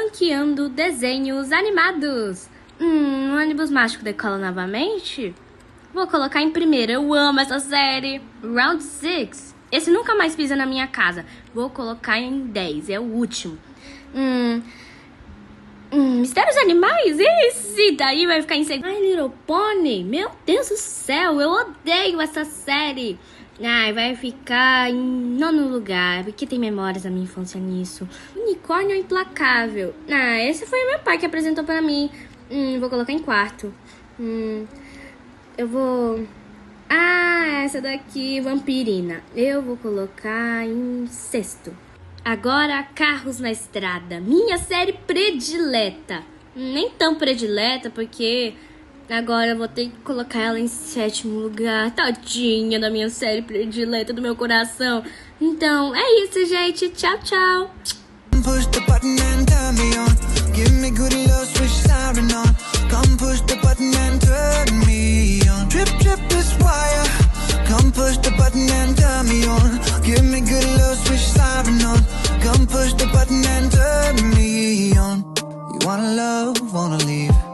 ranqueando desenhos animados. O ônibus mágico decola novamente? Vou colocar em primeiro, eu amo essa série. Round 6. Esse nunca mais pisa na minha casa. Vou colocar em 10, é o último. Mistérios Animais? Esse daí vai ficar em segundo. My Little Pony? Meu Deus do céu, eu odeio essa série. Ai, vai ficar em nono lugar, porque tem memórias da minha infância nisso. Unicórnio Implacável. Esse foi o meu pai que apresentou pra mim. Vou colocar em quarto. Eu vou... essa daqui, Vampirina. Eu vou colocar em sexto. Agora, Carros na Estrada. Minha série predileta. Nem tão predileta, porque agora eu vou ter que colocar ela em sétimo lugar. Tadinha da minha série predileta do meu coração. Então, é isso, gente. Tchau, tchau. Push the button and turn me on. Give me good love, switch siren on. Come push the button and turn me on. Trip, trip this wire. Come push the button and turn me on. Give me good love, switch siren on. Come push the button and turn me on. You wanna love, wanna leave.